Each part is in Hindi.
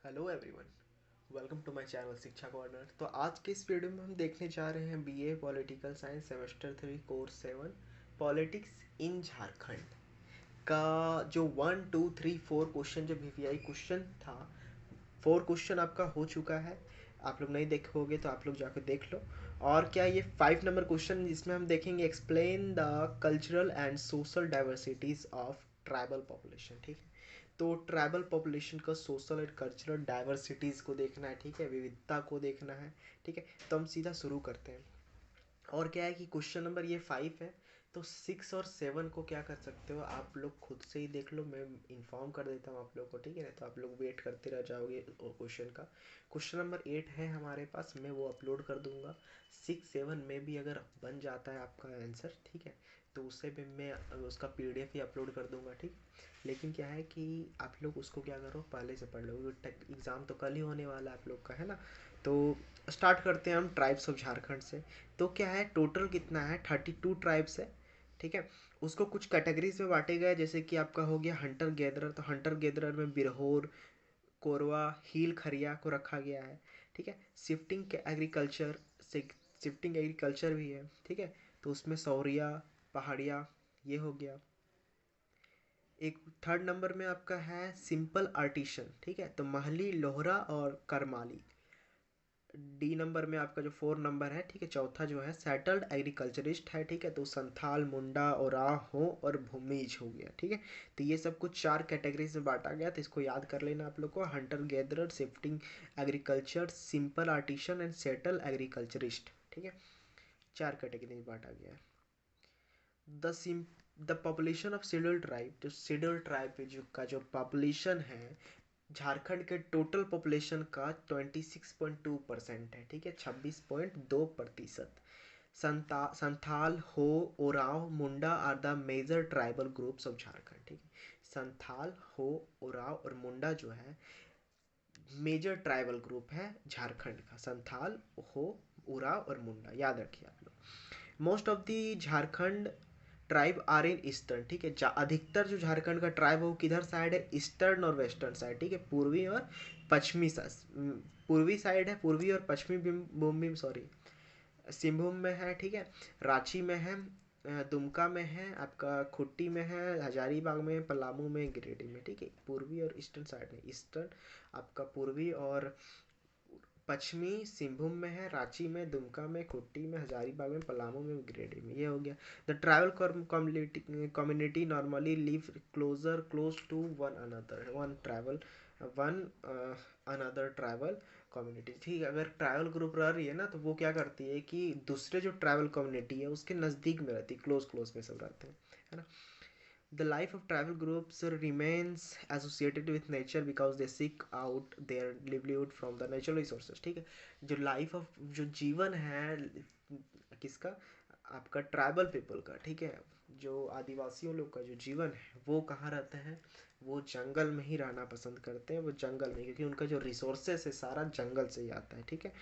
Hello everyone, welcome to my channel Shiksha Corner. तो आज के इस वीडियो में हम देखने जा रहे हैं BA political science semester 3 course 7 politics in Jharkhand का जो 1 2 3 4 क्वेश्चन जो वीवीआई क्वेश्चन था। 4 क्वेश्चन आपका हो चुका है। आप लोग नहीं देखोगे तो आप लोग जाकर देख लो। और क्या ये 5 नंबर क्वेश्चन जिसमें हम देखेंगे explain the cultural and social diversities of tribal population. ठीक है, तो ट्राइबल पॉपुलेशन का सोशल एंड कल्चरल डाइवर्सिटीज़ को देखना है। ठीक है, विविधता को देखना है। ठीक है, तो हम सीधा शुरू करते हैं। और क्या है कि क्वेश्चन नंबर ये 5 है। तो 6 और 7 को क्या कर सकते हो आप लोग खुद से ही देख लो, मैं इन्फॉर्म कर देता हूँ आप लोग को। ठीक है ना, तो आप लोग वेट करते रह जाओगे क्वेश्चन का। क्वेश्चन नंबर 8 है हमारे पास, मैं वो अपलोड कर दूंगा। 6 7 में भी अगर बन जाता है आपका आंसर, ठीक है, तो उससे भी मैं उसका पीडीएफ ही अपलोड कर दूंगा। ठीक, लेकिन क्या है कि आप लोग उसको क्या करो, पहले से पढ़ लो। एग्ज़ाम तो कल ही होने वाला है आप लोग का, है ना। तो स्टार्ट करते हैं हम ट्राइब्स ऑफ झारखंड से। तो क्या है, टोटल कितना है, 32 ट्राइब्स है। ठीक है, उसको कुछ कैटेगरीज में बांटे गए, जैसे कि आपका हो गया हंटर गैदरर। तो हंटर गैदरर में बिरहोर, कोरवा, हील खरिया को रखा गया है। ठीक है, शिफ्टिंग एग्रीकल्चर, शिफ्टिंग एग्रीकल्चर भी है। ठीक है, तो उसमें सौरिया, पहाड़िया, ये हो गया। एक थर्ड नंबर में आपका है सिंपल आर्टिशन। ठीक है, तो महली, लोहरा और करमाली। डी नंबर में आपका जो 4 नंबर है, ठीक है, चौथा जो है सेटल्ड एग्रीकल्चरिस्ट है। ठीक है, तो संथाल, मुंडा, ओराहो और भूमिज हो गया। ठीक है, तो ये सब कुछ 4 कैटेगरीज में बांटा गया, तो इसको याद कर लेना आप लोग को। Hunter gatherer, shifting agriculture, simple artisan and settle agriculturist. ठीक है, 4 कैटेगरी में बांटा गया है। The SIM the population of scheduled tribe, जो शेड्यूल्ड ट्राइब का जो पॉपुलेशन है झारखंड के टोटल पॉपुलेशन का 26.2% है। ठीक है, 26.2%। Santhal, Ho, Oraon, Munda are the major tribal groups of Jharkhand. ठीक है, संथाल, हो, ओराव और मुंडा जो है मेजर ट्राइबल ग्रुप है झारखंड का। संथाल, हो, ओराव और मुंडा, याद रखिए आप लोग। Most of the Jharkhand tribe are in eastern. ठीक है, अधिकतर जो झारखंड का ट्राइब है वो किधर साइड है, ईस्टर्न और वेस्टर्न साइड। ठीक है, पूर्वी और पश्चिमी पूर्वी साइड है, पूर्वी और पश्चिमी भूमि, सॉरी, सिंहभूम में है। ठीक है, रांची में है, दुमका में है, आपका खुट्टी में है, हजारीबाग में, पलामू में, गिरिडीह में। ठीक है, पूर्वी और ईस्टर्न साइड में। ईस्टर्न आपका पूर्वी और पश्चिमी सिंहभूम में है, रांची में, दुमका में, खुट्टी में, हजारीबाग में, पलामू में, गिरिडीह में। ये हो गया। The tribal community normally live close to one another, one another tribal community. ठीक है, अगर ट्राइबल ग्रुप रह रही है ना, तो वो क्या करती है कि दूसरे जो ट्राइबल कम्युनिटी है उसके नज़दीक में रहती है, क्लोज क्लोज में सब रहते हैं, है ना। The life of tribal groups remains associated with nature because they seek out their livelihood from the natural resources। ठीक है, जो लाइफ ऑफ जो जीवन है किसका, आपका ट्राइबल पीपल का। ठीक है, जो आदिवासियों लोग का जो जीवन है वो कहाँ रहते हैं, वो जंगल में ही रहना पसंद करते हैं। वो जंगल में, क्योंकि उनका जो रिसोर्सेस है सारा जंगल से ही आता है। ठीक है,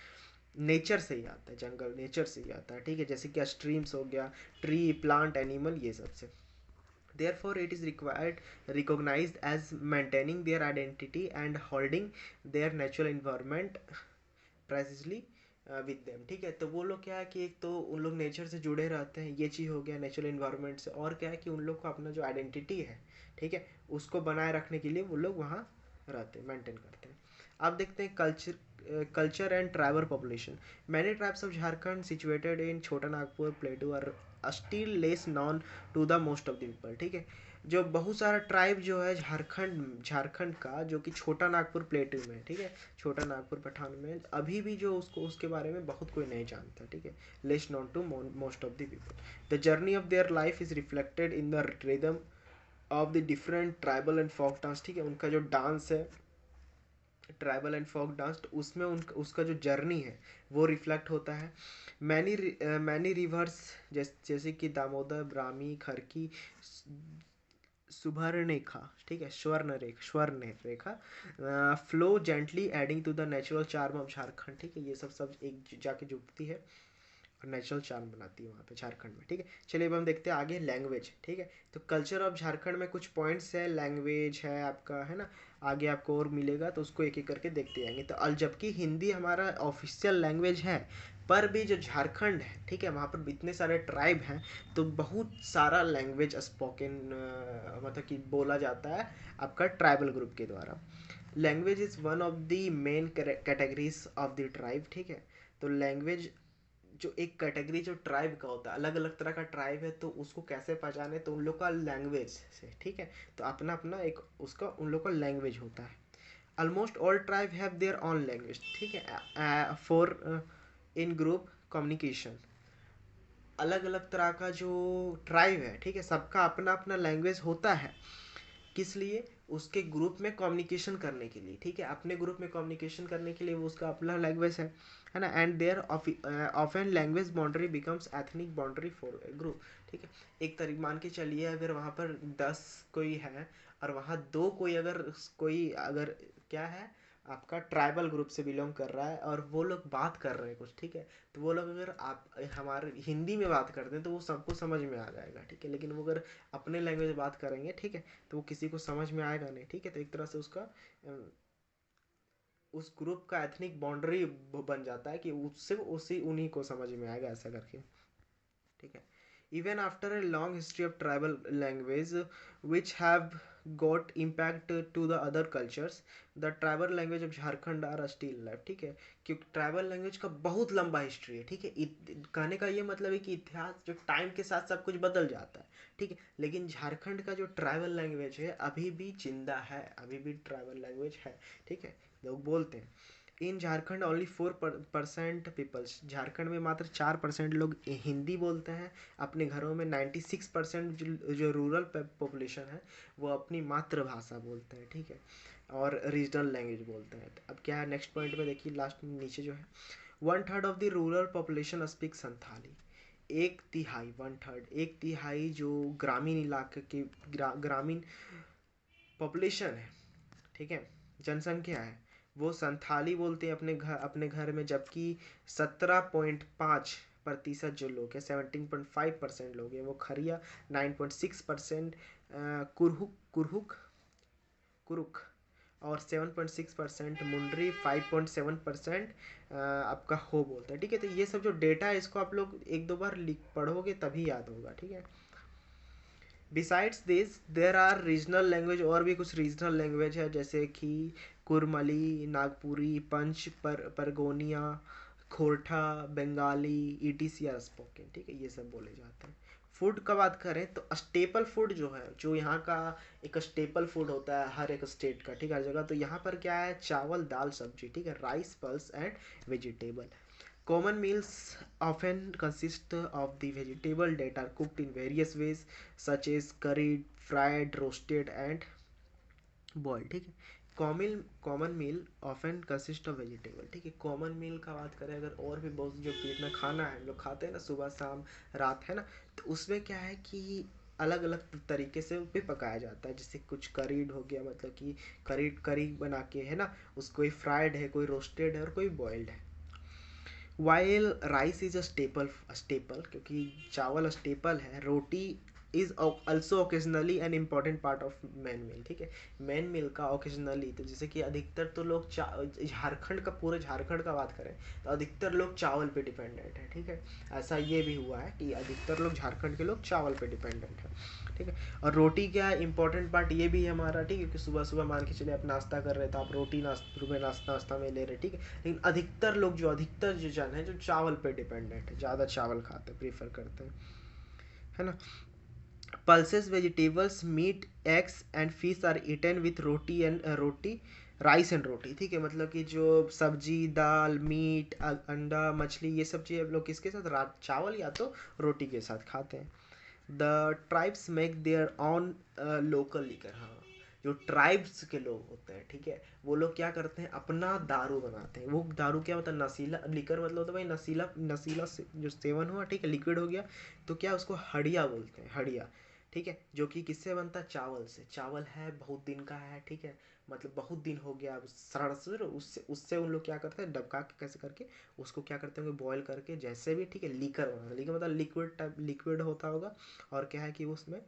नेचर से ही आता है, जंगल नेचर से ही आता है। ठीक है, जैसे कि स्ट्रीम्स हो गया, ट्री, प्लांट, एनिमल, ये सब से। Therefore, it is required recognized as maintaining their identity and holding their natural environment precisely with them। ठीक है, तो वो लोग क्या है कि एक तो उन लोग नेचर से जुड़े रहते हैं, ये चीज़ हो गया नेचुरल इन्वायरमेंट से। और क्या है कि उन लोग को अपना जो आइडेंटिटी है, ठीक है, उसको बनाए रखने के लिए वो लोग वहाँ रहते हैं, मेंटेन करते हैं। अब देखते हैं culture and tribal population. Many tribes of Jharkhand situated in Chota Nagpur plateau are still less known to the most of the people. ठीक है, जो बहुत सारा ट्राइब जो है झारखंड झारखंड का, जो कि छोटा नागपुर प्लेटू में, ठीक है, छोटा नागपुर पठान में, अभी भी जो उसको उसके बारे में बहुत कोई नहीं जानता। ठीक है, less known to most of the people. The journey of their life is reflected in the rhythm of the different tribal and folk dance. ठीक है, उनका जो डांस है ट्राइबल एंड फोक डांस, तो उसमें उसका जो जर्नी है वो रिफ्लेक्ट होता है। मैनी रिवर्स, जैसे कि दामोदर, ब्राह्मी, खरकी, सुबर्णरेखा, ठीक है, Swarnarekha flow gently adding to the natural charm of Jharkhand. ठीक है, ये सब सब एक जाके जुड़ती है। और नेचुरल चार्म बनाती है वहाँ पे झारखंड में, ठीक है। चलिए अब हम देखते हैं आगे लैंग्वेज, ठीक है। तो कल्चर ऑफ झारखंड में कुछ पॉइंट्स है, लैंग्वेज है आपका, है ना। आगे आपको और मिलेगा तो उसको एक एक करके देखते जाएंगे। तो जबकि हिंदी हमारा ऑफिशियल लैंग्वेज है, पर भी जो झारखंड है, ठीक है, वहाँ पर इतने सारे ट्राइब हैं, तो बहुत सारा लैंग्वेज स्पोकन मतलब कि बोला जाता है आपका ट्राइबल ग्रुप के द्वारा। Language is one of the main categories of the tribe, ठीक है। तो लैंग्वेज जो एक कैटेगरी जो ट्राइब का होता है, अलग अलग तरह का ट्राइब है, तो उसको कैसे पहचाने, तो उन लोग का लैंग्वेज से, ठीक है। तो अपना अपना एक उसका उन लोग का लैंग्वेज होता है। Almost all tribe have their on language, ठीक है, फॉर इन ग्रुप कम्युनिकेशन। अलग अलग तरह का जो ट्राइब है, ठीक है, सबका अपना अपना लैंग्वेज होता है। किस लिए? उसके ग्रुप में कम्युनिकेशन करने के लिए, ठीक है। अपने ग्रुप में कम्युनिकेशन करने के लिए वो उसका अपना लैंग्वेज है ना। And their often language boundary becomes ethnic boundary for a group, ठीक है। एक तरीके मान के चलिए, अगर वहाँ पर 10 कोई है और वहाँ दो कोई अगर क्या है, आपका ट्राइबल ग्रुप से बिलोंग कर रहा है, और वो लोग बात कर रहे हैं कुछ, ठीक है। तो वो लोग अगर आप हमारे हिंदी में बात करते हैं तो वो सबको समझ में आ जाएगा, ठीक है। लेकिन वो अगर अपने लैंग्वेज में बात करेंगे, ठीक है, तो वो किसी को समझ में आएगा नहीं, ठीक है। तो एक तरह से उसका उस ग्रुप का एथनिक बाउंड्री बन जाता है कि उससे उसी उन्हीं को समझ में आएगा, ऐसा करके, ठीक है। Even after a long history of tribal language which have got impact to the other cultures, the tribal language of Jharkhand are still alive, ठीक है। क्योंकि ट्राइबल लैंग्वेज का बहुत लंबा हिस्ट्री है, ठीक है। कहने का ये मतलब है कि इतिहास जो टाइम के साथ सब कुछ बदल जाता है, ठीक है। लेकिन झारखंड का जो ट्राइबल लैंग्वेज है अभी भी जिंदा है, अभी भी ट्राइबल लैंग्वेज है, ठीक है। लोग बोलते हैं। इन झारखंड ओनली 4% पीपल्स, झारखंड में मात्र 4% लोग हिंदी बोलते हैं। अपने घरों में 96% जो रूरल पॉपुलेशन है वो अपनी मातृभाषा बोलते हैं, ठीक है, और रीजनल लैंग्वेज बोलते हैं। अब क्या है नेक्स्ट पॉइंट में, देखिए लास्ट में नीचे जो है, 1/3 of the rural population speak Santhali. एक तिहाई, 1/3, एक तिहाई जो ग्रामीण इलाके की ग्रामीण पॉपुलेशन है, ठीक है, जनसंख्या है, वो संथाली बोलते हैं अपने घर में। जबकि 17.5% जो लोग हैं, 17.5% लोग हैं वो खरिया, 9.6% कुरहुक कुरहुक कुरुक, और 7.6% मुंडरी, 5.7% आपका हो बोलता है, ठीक है। तो ये सब जो डेटा है इसको आप लोग एक दो बार लिख पढ़ोगे तभी याद होगा, ठीक है। Besides this there are regional language, और भी कुछ रीजनल लैंग्वेज है, जैसे कि Kurmali, Nagpuri, Pargania, Khortha, Bengali, etc are spoken, ठीक है। ये सब बोले जाते हैं। फूड का बात करें तो स्टेपल फूड जो है, जो यहाँ का एक स्टेपल फूड होता है हर एक स्टेट का, ठीक है, हर जगह, तो यहाँ पर क्या है, चावल दाल सब्जी, ठीक है, rice pulse and vegetable. Common meals often consist of the vegetable that are cooked in various ways such as curried, fried, roasted and boiled, ठीक है। Common meal often consist of vegetable, ठीक है। कॉमन मील का बात करें अगर, और भी बहुत जो पेट में खाना है हम लोग खाते हैं ना, सुबह शाम रात, है ना, तो उसमें क्या है कि अलग अलग तरीके से भी पकाया जाता है। जैसे कुछ करीड हो गया, मतलब कि करी बना के, है ना, उसको कोई फ्राइड है, कोई रोस्टेड है और कोई बॉइल्ड है। While rice is a staple क्योंकि चावल स्टेपल है, roti is also occasionally an important part of main meal, ठीक है। मैन मील का ओकेजनली, तो जैसे कि अधिकतर तो लोग झारखंड का, पूरे झारखंड का बात करें तो अधिकतर लोग चावल पे डिपेंडेंट है, ठीक है। ऐसा ये भी हुआ है कि अधिकतर लोग झारखंड के लोग चावल पे डिपेंडेंट है, ठीक है। और रोटी क्या है, इंपॉर्टेंट पार्ट ये भी है हमारा, ठीक है, कि सुबह सुबह मान के चले आप नाश्ता कर रहे हैं तो आप रोटी सुबह नाश्ता में ले रहे, ठीक है। लेकिन अधिकतर जो जन है जो चावल पे डिपेंडेंट है, ज़्यादा चावल खाते हैं, प्रीफर करते हैं, है ना। Pulses vegetables meat eggs and fish are eaten with roti rice and roti, ठीक है। मतलब कि जो सब्जी दाल मीट अंडा मछली ये सब चीज़ लोग किसके साथ, चावल या तो रोटी के साथ खाते हैं। The tribes make their on local liquor, हाँ, जो ट्राइब्स के लोग होते हैं, ठीक है, वो लोग क्या करते हैं, अपना दारू बनाते हैं। वो दारू क्या होता है, नशीला लिकर, मतलब होता है भाई नशीला नशीला जो सेवन हुआ, ठीक है, लिक्विड हो गया, तो क्या उसको हड़िया बोलते हैं, हड़िया, ठीक है। जो कि किससे बनता है, चावल से। चावल है बहुत दिन का है, ठीक है, मतलब बहुत दिन हो गया अब सड़ उससे उससे उन लोग क्या करते हैं, डबका के कैसे करके उसको क्या करते होंगे, बॉयल करके जैसे भी, ठीक है, लीकर बनाते हैं। लीकर मतलब लिक्विड टाइप, लिक्विड होता होगा, और क्या है कि उसमें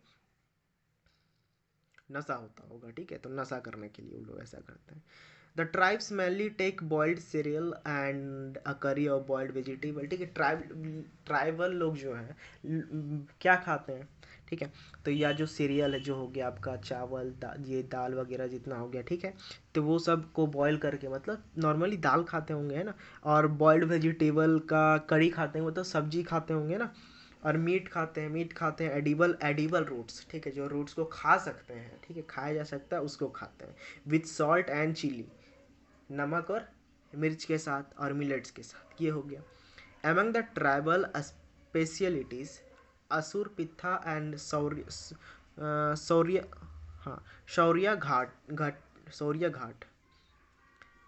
नशा होता होगा, ठीक है, तो नशा करने के लिए वो लोग ऐसा करते हैं। The tribes mainly take boiled cereal and a curry of boiled vegetable, ठीक है। ट्राइबल लोग जो हैं क्या खाते हैं, ठीक है, तो या जो सीरियल है जो हो गया आपका चावल ये दाल वगैरह जितना हो गया, ठीक है, तो वो सब को बॉयल करके, मतलब नॉर्मली दाल खाते होंगे है ना, और बॉइल्ड वेजिटेबल का कड़ी खाते हैं, मतलब सब्जी खाते होंगे ना, और मीट खाते हैं, मीट खाते हैं, एडिबल एडिबल रूट्स, ठीक है, जो रूट्स को खा सकते हैं, ठीक है, खाया जा सकता है उसको खाते हैं, विथ सॉल्ट एंड चिली, नमक और मिर्च के साथ, और मिलेट्स के साथ, ये हो गया। एमंग द ट्राइबल स्पेशलिटीज असुर पिथा एंड शौर्य, हाँ, शौर्य घाट शौर्य घाट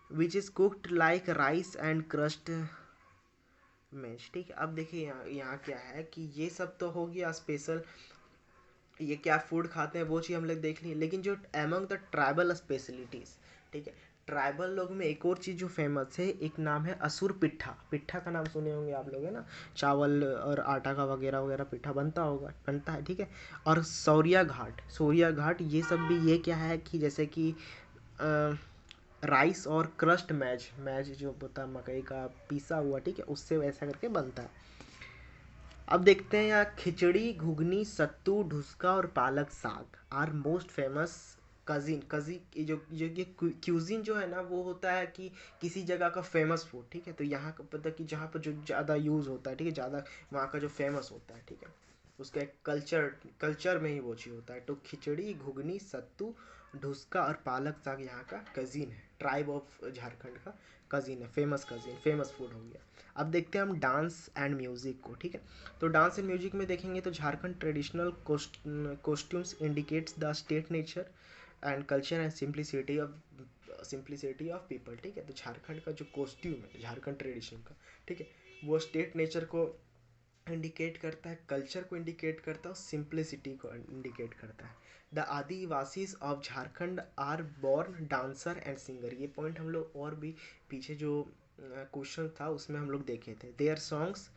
which is cooked like rice and crust mash, ठीक है। अब देखिए यहाँ यहाँ क्या है कि ये सब तो हो गया स्पेशल, ये क्या फूड खाते हैं वो चीज़ हम लोग देख ली, लेकिन जो एमंग द ट्राइबल स्पेशलिटीज़, ठीक है, ट्राइबल लोग में एक और चीज़ जो फेमस है, एक नाम है असुर पिट्ठा। पिट्ठा का नाम सुने होंगे आप लोग, है ना, चावल और आटा का वगैरह वगैरह पिट्ठा बनता होगा, बनता है, ठीक है। और सौरिया घाट ये सब भी, ये क्या है कि जैसे कि राइस और क्रस्ट मैज मैज जो होता है मकई का पीसा हुआ, ठीक है, उससे वैसा करके बनता है। अब देखते हैं यहाँ, खिचड़ी घुगनी सत्तू ढुसका और पालक साग आर मोस्ट फेमस कजिन कजी ये क्यूजिन जो है ना, वो होता है कि किसी जगह का फेमस फूड, ठीक है, तो यहाँ का पता कि जहाँ पर जो ज़्यादा यूज़ होता है, ठीक है, ज़्यादा वहाँ का जो फेमस होता है, ठीक है, उसका एक कल्चर में ही वो चीज़ होता है। तो खिचड़ी घुगनी सत्तू ढुसका और पालक साग यहाँ का कजिन है, ट्राइब ऑफ झारखंड का कजिन है, फेमस कजिन, फेमस फूड हो गया। अब देखते हैं हम डांस एंड म्यूज़िक को, ठीक है। तो डांस एंड म्यूजिक में देखेंगे तो Jharkhand traditional costumes indicates the state nature and culture and simplicity of people, ठीक है। तो झारखंड का जो कॉस्ट्यूम है झारखंड ट्रेडिशन का, ठीक है, वो स्टेट नेचर को इंडिकेट करता है, कल्चर को इंडिकेट करता है, और सिंप्लिसिटी को इंडिकेट करता है। The Adivasis of Jharkhand are born dancer and singer, ये पॉइंट हम लोग और भी पीछे जो क्वेश्चन था उसमें हम लोग देखे थे। देयर सॉन्ग्स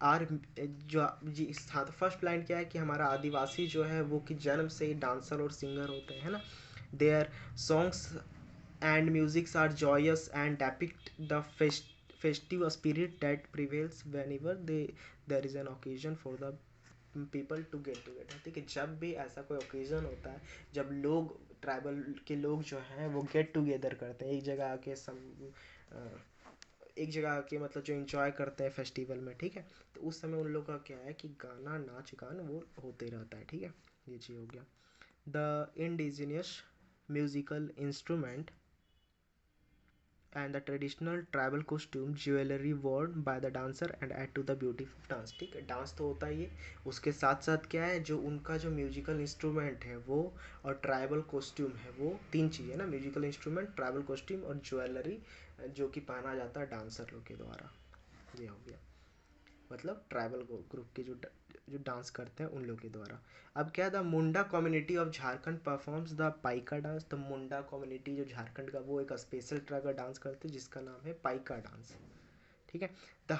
आर जो जी हाँ, तो फर्स्ट लाइन क्या है कि हमारा आदिवासी जो है वो कि जन्म से ही डांसर और सिंगर होते हैं, है ना। Their songs and musics are joyous and depict the festive spirit that prevails whenever there is an occasion for the people to get together, ठीक है, जब भी ऐसा कोई ओकेजन होता है, जब लोग ट्राइबल के लोग जो हैं वो गेट टुगेदर करते हैं एक जगह आके, एक जगह आके, मतलब जो इंजॉय करते हैं फेस्टिवल में, ठीक है, तो उस समय उन लोग का क्या है कि गाना नाच गान वो होते रहता है, ठीक है, ये चीज़ हो गया। The indigenous musical instrument and the traditional tribal costume jewelry worn by the dancer and add to the beautiful dance, ठीक है, डांस तो होता ही है, उसके साथ साथ क्या है, जो उनका जो म्यूजिकल इंस्ट्रूमेंट है वो, और ट्राइबल कॉस्ट्यूम है वो, तीन चीज़ें ना, म्यूजिकल इंस्ट्रूमेंट, ट्राइबल कॉस्ट्यूम और ज्वेलरी जो कि पहना जाता है डांसर लोग के द्वारा, ये हो गया, मतलब ट्राइबल ग्रुप के जो डांस करते हैं उन लोग के द्वारा। अब क्या, the Munda community of Jharkhand performs the Paika dance, तो मुंडा कम्युनिटी जो झारखंड का वो एक स्पेशल तरह का डांस करते हैं जिसका नाम है पाइका डांस, ठीक है। The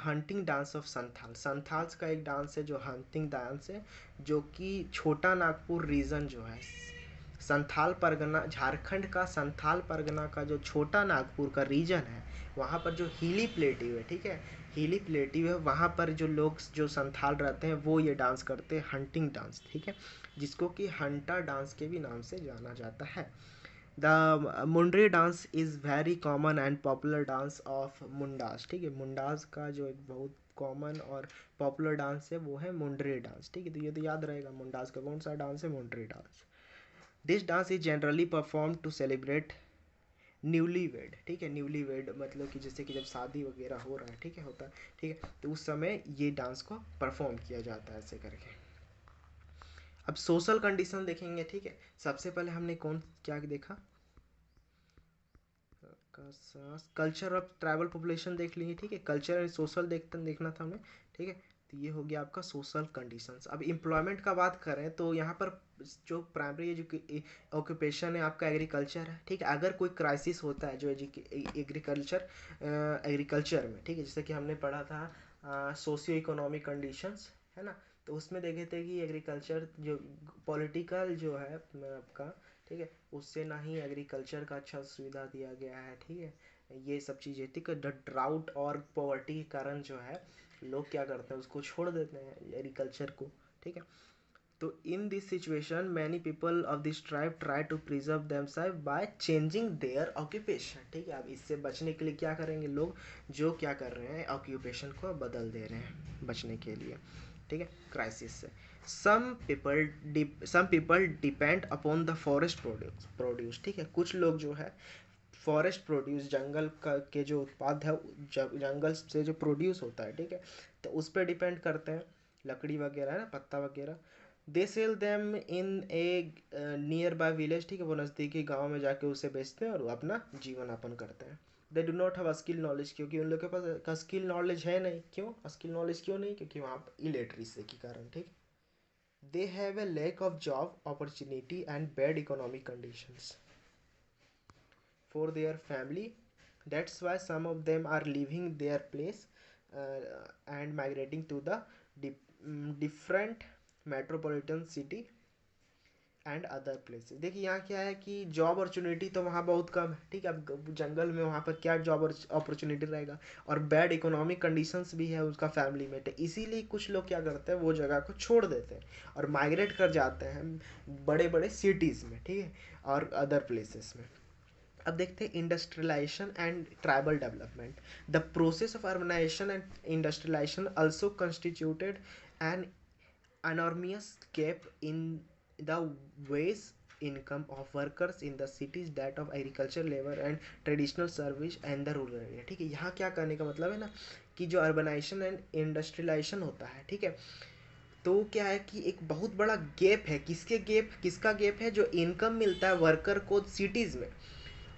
hunting dance of Santhal, Santhals का एक डांस है जो हंटिंग डांस है, जो कि छोटा नागपुर रीजन जो है, संथाल परगना, झारखंड का संथाल परगना का जो छोटा नागपुर का रीजन है, वहाँ पर जो हीली प्लेटिव है, ठीक है, हीली प्लेटिव है, वहाँ पर जो लोग जो संथाल रहते हैं वो ये डांस करते हैं, हंटिंग डांस, ठीक है, जिसको कि हंटा डांस के भी नाम से जाना जाता है। The Mundari dance is very common and popular dance of Mundas, ठीक है, मुंडास का जो एक बहुत कॉमन और पॉपुलर डांस है वो है मुंडरी डांस, ठीक है, तो ये तो याद रहेगा मुंडास का कौन सा डांस है, Mundari dance. This dance is generally perform to celebrate newly wed, ठीक है, न्यूली वेड मतलब कि जैसे कि जब शादी वगैरह हो रहा है, ठीक है, होता है, ठीक है, तो उस समय ये डांस को परफॉर्म किया जाता है ऐसे करके। अब सोशल कंडीशन देखेंगे, ठीक है, सबसे पहले हमने कौन क्या देखा, कल्चर ऑफ ट्राइबल पॉपुलेशन देख लिए, ठीक है, कल्चर एंड सोशल देखना था हमें, ठीक है, तो ये हो गया आपका सोशल कंडीशंस। अब एम्प्लॉयमेंट का बात करें तो यहाँ पर जो प्राइमरी ऑक्यूपेशन है आपका एग्रीकल्चर है, ठीक है। अगर कोई क्राइसिस होता है जो एग्रीकल्चर में, ठीक है, जैसे कि हमने पढ़ा था सोशियो इकोनॉमिक कंडीशंस, है ना, तो उसमें देखे थे कि एग्रीकल्चर जो पॉलिटिकल जो है आपका, ठीक है, उससे ना ही एग्रीकल्चर का अच्छा सुविधा दिया गया है, ठीक है। ये सब चीज़ें थी कि ड्राउट और पॉवर्टी के कारण जो है लोग क्या करते हैं, उसको छोड़ देते हैं एग्रीकल्चर को, ठीक है। तो in this situation many people of this tribe try to preserve themselves by changing their occupation, ठीक है। अब इससे बचने के लिए क्या करेंगे लोग, जो क्या कर रहे हैं ऑक्यूपेशन को बदल दे रहे हैं बचने के लिए, ठीक है, क्राइसिस से। Some people depend upon the forest produce, ठीक है। कुछ लोग जो है फॉरेस्ट प्रोड्यूस, जंगल का के जो उत्पाद है जंगल से जो प्रोड्यूस होता है, ठीक है, तो उस पर डिपेंड करते हैं, लकड़ी वगैरह है ना, पत्ता वगैरह। They sell them in A near by village, ठीक है, वो नज़दीकी गांव में जाके उसे बेचते हैं और अपना जीवन यापन करते हैं। They do not have skill knowledge, क्योंकि उन लोग के पास का स्किल नॉलेज है नहीं। क्यों स्किल नॉलेज क्यों नहीं, क्योंकि वहाँ पर इलेक्ट्रिसिटी के कारण, ठीक। They have a lack of job opportunity and bad economic conditions for their family. That's why some of them are leaving their place and migrating to the different metropolitan city and other places. देखिए यहाँ क्या है कि जॉब अपॉर्चुनिटी तो वहाँ बहुत कम है, ठीक है। अब जंगल में वहाँ पर क्या जॉब अपॉर्चुनिटी रहेगा, और बैड इकोनॉमिक कंडीशंस भी है उसका फैमिली में, तो इसीलिए कुछ लोग क्या करते हैं वो जगह को छोड़ देते हैं और माइग्रेट कर जाते हैं बड़े बड़े सिटीज़ में, ठीक है, और अदर प्लेसेस में। अब देखते हैं industrialisation and tribal development. The process of urbanisation and industrialisation also constituted an enormous gap in the ways income of workers in the cities, that of agriculture labor and traditional service and the rural area, ठीक है। यहाँ क्या करने का मतलब है ना कि जो अर्बनाइजेशन एंड इंडस्ट्रियलाइजेशन होता है, ठीक है, तो क्या है कि एक बहुत बड़ा गैप है। किसका गैप है, जो इनकम मिलता है वर्कर को सिटीज़ में,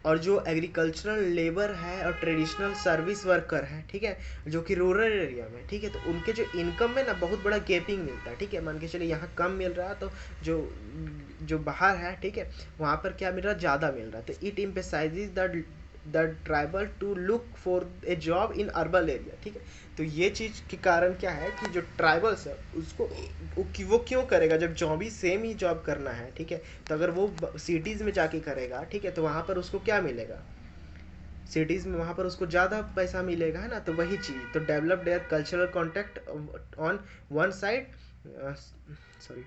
और जो एग्रीकल्चरल लेबर है और ट्रेडिशनल सर्विस वर्कर है, ठीक है, जो कि रूरल एरिया में, ठीक है, तो उनके जो इनकम में ना बहुत बड़ा गैपिंग मिलता है, ठीक है। मान के चलिए यहाँ कम मिल रहा है तो जो जो बाहर है, ठीक है, वहाँ पर क्या मिल रहा है, ज़्यादा मिल रहा है। तो it emphasises the tribal to look for a job in urban area, ठीक है। तो ये चीज़ के कारण क्या है कि जो ट्राइबल्स है उसको वो क्यों करेगा, जब जॉब ही सेम ही जॉब करना है, ठीक है, तो अगर वो सिटीज़ में जाके करेगा, ठीक है, तो वहाँ पर उसको क्या मिलेगा, सिटीज़ में वहाँ पर उसको ज़्यादा पैसा मिलेगा, है ना। तो वही चीज़, तो develop their cultural contact on one side, sorry,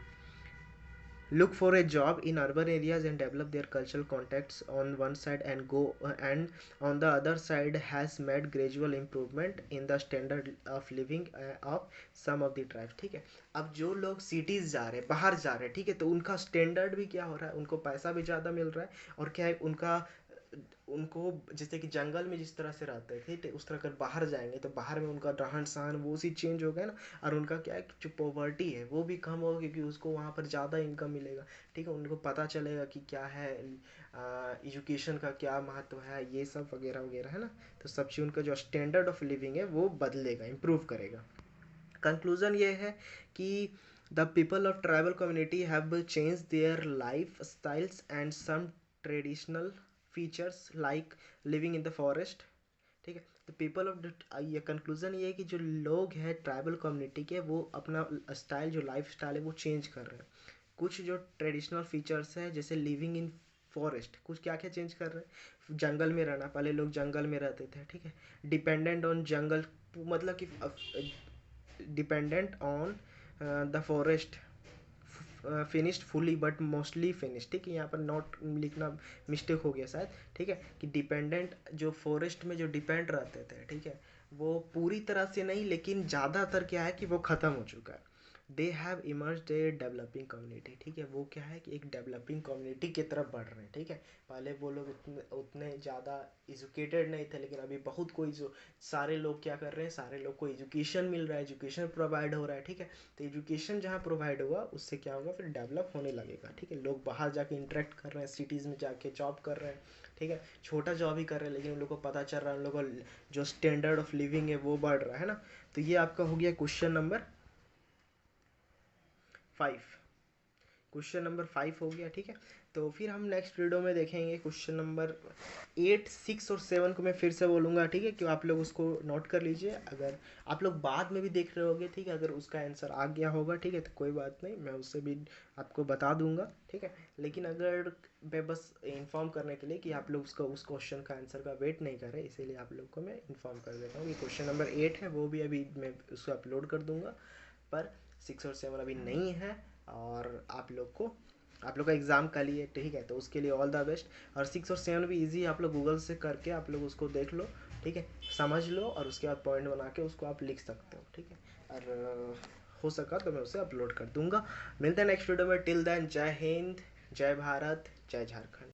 look for a job in urban areas and develop their cultural contacts on one side, and on the other side has made gradual improvement in the standard of living of some of the tribes, ठीक है। अब जो लोग सिटीज़ जा रहे हैं, बाहर जा रहे हैं, ठीक है, तो उनका स्टैंडर्ड भी क्या हो रहा है, उनको पैसा भी ज़्यादा मिल रहा है, और क्या है उनका, उनको जैसे कि जंगल में जिस तरह से रहते थे, ठीक, उस तरह अगर बाहर जाएंगे तो बाहर में उनका रहन सहन वो सी चेंज हो गया ना, और उनका क्या है कि जो पॉवर्टी है वो भी कम होगा, क्योंकि उसको वहाँ पर ज़्यादा इनकम मिलेगा, ठीक है। उनको पता चलेगा कि क्या है एजुकेशन का क्या महत्व है, ये सब वगैरह वगैरह, है ना। तो सब चीज़ उनका जो स्टैंडर्ड ऑफ लिविंग है वो बदलेगा, इम्प्रूव करेगा। कंक्लूजन ये है कि the people of tribal community have change their life styles and some traditional features like living in the forest, ठीक है। तो पीपल ऑफ ये कंक्लूजन ये है कि जो लोग हैं ट्राइबल कम्युनिटी के, वो अपना स्टाइल, जो लाइफ स्टाइल है वो चेंज कर रहे हैं। कुछ जो ट्रेडिशनल फीचर्स है जैसे लिविंग इन फॉरेस्ट, कुछ क्या क्या चेंज कर रहे हैं, जंगल में रहना, पहले लोग जंगल में रहते थे, ठीक है, डिपेंडेंट ऑन जंगल, मतलब कि dependent on the forest, finished fully but mostly finished, ठीक है, यहाँ पर नॉट लिखना मिस्टेक हो गया शायद, ठीक है, कि डिपेंडेंट जो फॉरेस्ट में जो डिपेंड रहते थे, ठीक है, वो पूरी तरह से नहीं, लेकिन ज़्यादातर क्या है कि वो ख़त्म हो चुका है। They have emerged a developing community, ठीक है, वो क्या है कि एक डेवलपिंग कम्युनिटी की तरफ बढ़ रहे हैं, ठीक है। पहले वो लोग उतने ज़्यादा एजुकेटेड नहीं थे, लेकिन अभी बहुत कोई जो सारे लोग क्या कर रहे हैं, सारे लोग को एजुकेशन मिल रहा है, एजुकेशन प्रोवाइड हो रहा है, ठीक है। तो एजुकेशन जहाँ प्रोवाइड हुआ उससे क्या होगा, फिर डेवलप होने लगेगा, ठीक है। लोग बाहर जाके इंटरेक्ट कर रहे हैं, सिटीज़ में जाके जॉब कर रहे हैं, ठीक है, छोटा जॉब ही कर रहे हैं, लेकिन उन लोग को पता चल रहा है, उन लोगों का जो स्टैंडर्ड ऑफ लिविंग है वो बढ़ रहा है ना। तो ये आपका हो गया क्वेश्चन नंबर 5, क्वेश्चन नंबर 5 हो गया, ठीक है। तो फिर हम नेक्स्ट वीडियो में देखेंगे क्वेश्चन नंबर 8, 6 और 7 को मैं फिर से बोलूँगा, ठीक है, कि आप लोग उसको नोट कर लीजिए। अगर आप लोग बाद में भी देख रहे होगे, ठीक है, अगर उसका आंसर आ गया होगा, ठीक है, तो कोई बात नहीं, मैं उससे भी आपको बता दूंगा, ठीक है। लेकिन अगर मैं बस इन्फॉर्म करने के लिए कि आप लोग उसका उस क्वेश्चन का आंसर का वेट नहीं करें, इसीलिए आप लोग को मैं इन्फॉर्म कर देता हूँ कि क्वेश्चन नंबर 8 है, वो भी अभी मैं उसको अपलोड कर दूंगा, पर 6 और 7 अभी नहीं है। और आप लोग का एग्ज़ाम कल ही है, ठीक है, तो उसके लिए ऑल द बेस्ट। और 6 और 7 भी इजी, आप लोग गूगल से करके आप लोग उसको देख लो, ठीक है, समझ लो, और उसके बाद पॉइंट बना के उसको आप लिख सकते हो, ठीक है। और हो सका तो मैं उसे अपलोड कर दूंगा। मिलते हैं नेक्स्ट वीडियो में, टिल देन जय हिंद, जय भारत, जय झारखंड।